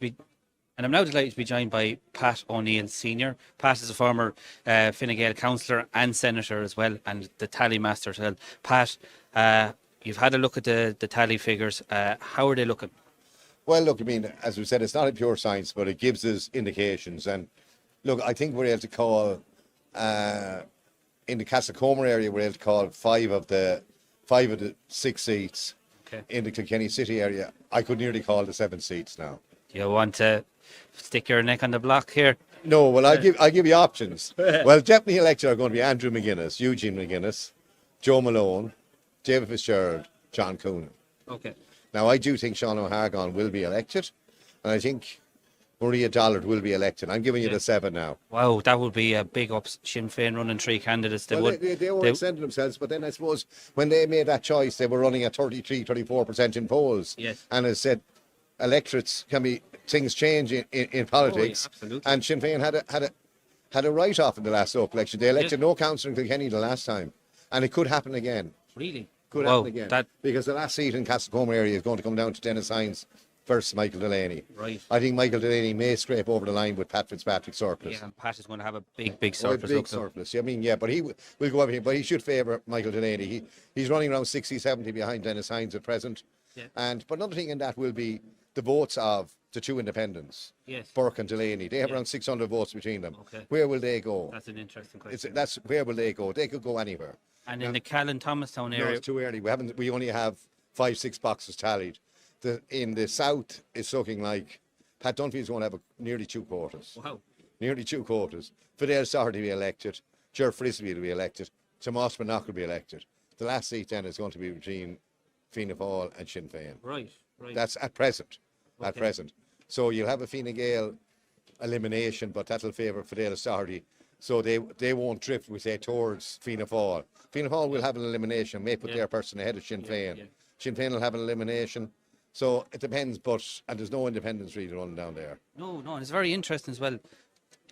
now delighted to be joined by Pat O'Neill Senior. Pat is a former Fine Gael councillor and senator as well, and the tally master as well. Pat, you've had a look at the tally figures. How are they looking? Well, look, I mean, as we said, it's not a pure science, but it gives us indications. And look, I think we're able to call, in the Castlecomer area, we're able to call five of the 6 seats. Okay. In the Kilkenny City area. I could nearly call the 7 seats now. Do you want to stick your neck on the block here? No, well, I'll give you options. Well, definitely elected are going to be Andrew McGuinness, Eugene McGuinness, Joe Malone, David Fitzgerald, John Coonan. Okay. Now, I do think Sean O'Hagan will be elected, and I think Maria Dollard will be elected. I'm giving you the 7 now. Wow, that would be a big up. Sinn Féin running 3 candidates. They were extending themselves, but then I suppose when they made that choice, they were running at 33-34% in polls. Yes. And as I said, electorates can be, things change in politics. Oh, yeah, absolutely. And Sinn Féin had a write-off in the last local election. They elected no councillor in Kilkenny the last time. And it could happen again. Really? Could happen again. Because the last seat in Castlecomer area is going to come down to Dennis Hines versus Michael Delaney. Right. I think Michael Delaney may scrape over the line with Pat Fitzpatrick's surplus. Yeah, and Pat is going to have a big surplus. Big surplus. I mean, yeah, but he will go everything. But he should favour Michael Delaney. He's running around 60-70 behind Dennis Hines at present. Yeah. But another thing in that will be the votes of the 2 independents. Yes. Burke and Delaney. They have around 600 votes between them. Okay. Where will they go? That's an interesting question. Where will they go? They could go anywhere. And in the Callan Thomastown area, No, it's too early. We only have 5-6 boxes tallied. In the south, it's looking like Pat Dunphy's going to have nearly 2 quarters. Wow. Nearly 2 quarters. Fidel Sardi will be elected. Ger Frisbee will be elected. Tomas Bannock will be elected. The last seat then is going to be between Fianna Fáil and Sinn Féin. Right. That's at present. Okay. At present. So you'll have a Fine Gael elimination, but that'll favour Fidel Sardi. So they won't drift, we say, towards Fianna Fáil. Fianna Fáil will have an elimination, may put their person ahead of Sinn Féin. Yeah. Sinn Féin will have an elimination. So it depends, and there's no independents really running down there. No, and it's very interesting as well.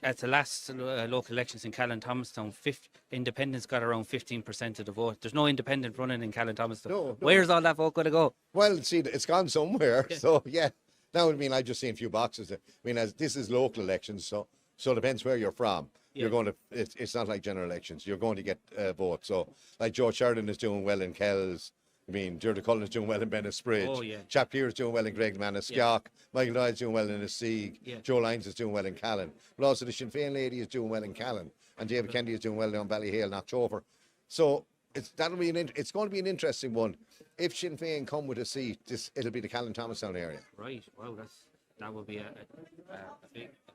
At the last local elections in Callan Thomastown, independents got around 15% of the vote. There's no independent running in Callan Thomastown. No. Where's all that vote going to go? Well, see, it's gone somewhere. Yeah. So, yeah. Now, I mean, I've just seen a few boxes. I mean, as this is local elections, so it depends where you're from. Yeah. You're going to. It's not like general elections. You're going to get votes. So, like Joe Sheridan is doing well in Kells. I mean, Gerda Cullen is doing well in Bennisbridge. Oh, yeah. Chap Peer is doing well in Gregman Skiock. Yeah. Michael Dye's doing well in Asseag. Yeah. Joe Lyons is doing well in Callan. But also the Sinn Féin lady is doing well in Callan. And David Kennedy is doing well down Ballyhale in October. So it's going to be an interesting one. If Sinn Féin come with a seat, it'll be the Callan Thomastown area. Right. Wow, that would be a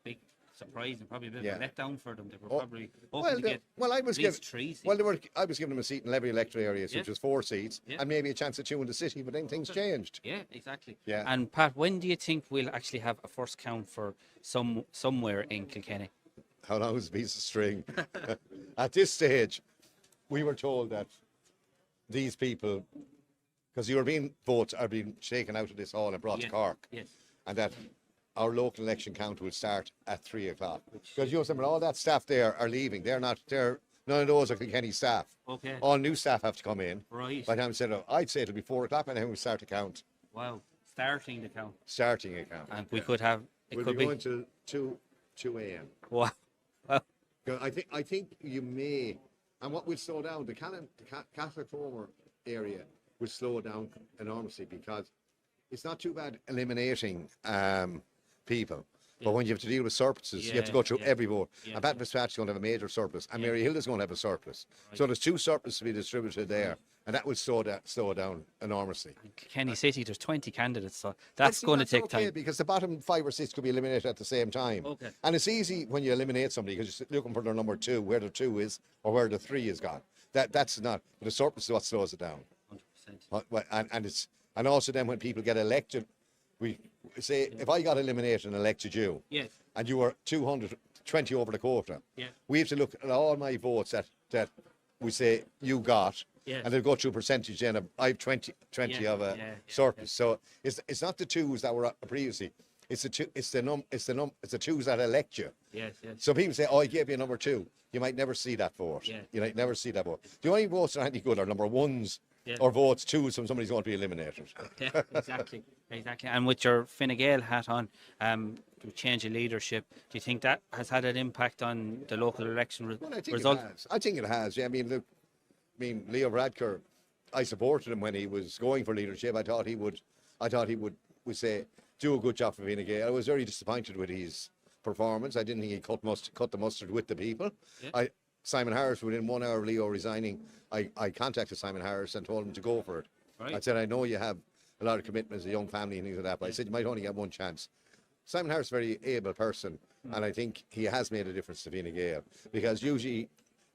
big surprise and probably a bit of a letdown for them. They were probably hoping to get at least 3 seats. I was giving them a seat in Levy electoral areas, which was 4 seats, and maybe a chance of 2 in the city, but then things changed. Yeah, exactly. Yeah. And Pat, when do you think we'll actually have a first count for somewhere in Kilkenny? How long is a piece of string? At this stage, we were told that these people, because European votes are being taken out of this hall and brought to Cork, and that our local election count will start at 3 o'clock. Because you know something, all that staff there are leaving. None of those are Kilkenny staff. Okay. All new staff have to come in. Right. By the time I'd say it'll be 4 o'clock by the time we start to count. Wow. Starting the count. Starting a count. And we could have we'll be going till 2 a.m. Wow. I think you may, and what will slow down, the Castlecomer area will slow down enormously, because it's not too bad eliminating people. But when you have to deal with surpluses, you have to go through every vote. And Pat Fitzpatrick's going to have a major surplus, and Mary Hilda's going to have a surplus. Right. So there's 2 surpluses to be distributed there, and that will slow it down enormously. Kilkenny City, there's 20 candidates, so that's going to take time. Because the bottom 5 or 6 could be eliminated at the same time. Okay. And it's easy when you eliminate somebody, because you're looking for their number 2, where the 2 is, or where the 3 is gone. That's not. But the surplus is what slows it down. 100%. And also then when people get elected, we say, if I got eliminated and elected you, and you were 220 over the quota, we have to look at all my votes that we say you got, and they'll go through percentage. Then I have 20 of a surplus. So it's not the 2s that were previously. It's the 2s that elect you. So people say, "Oh, I gave you a number 2." You might never see that vote. You might never see that vote. The only votes that are any good are number 1s or votes 2s from somebody's going to be eliminated. Yeah, exactly. Exactly. And with your Fine Gael hat on, the change of leadership, do you think that has had an impact on the local election Well, I think result? it has. I think it has. Yeah, I mean, look, Leo Varadkar, I supported him when he was going for leadership. I thought he would we say, do a good job for Fine Gael. I was very disappointed with his performance. I didn't think he cut the mustard with the people. Yeah. Simon Harris, within 1 hour of Leo resigning, I contacted Simon Harris and told him to go for it. Right. I said, I know you have a lot of commitments, a young family and things like that, but I said you might only get one chance. Simon Harris is a very able person, and I think he has made a difference to Fine Gael, because usually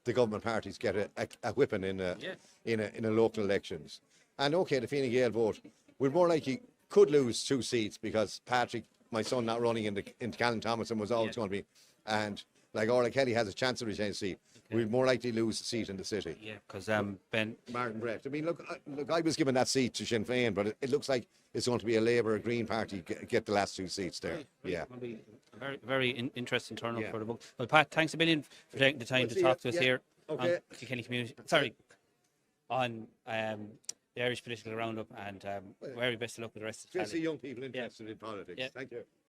the government parties get a whipping in a local elections. And okay, the Fine Gael vote, we're more likely could lose 2 seats because Patrick, my son, not running in Callan Thomason was always going to be, and like Orla Kelly has a chance of retaining a seat. We'd more likely lose a seat in the city. Yeah, because Ben. Martin Brett. I mean, look, I was given that seat to Sinn Féin, but it looks like it's going to be a Labour, Green Party get the last 2 seats there. Yeah. It'll be a very, very interesting turn up Yeah. for the book. Well, Pat, thanks a million for taking the time to talk to us here Okay. on Kilkenny Community. Sorry, on the Irish Political Roundup, and very best of luck with the rest of the Just tally. young people interested in politics. Yeah. Thank you.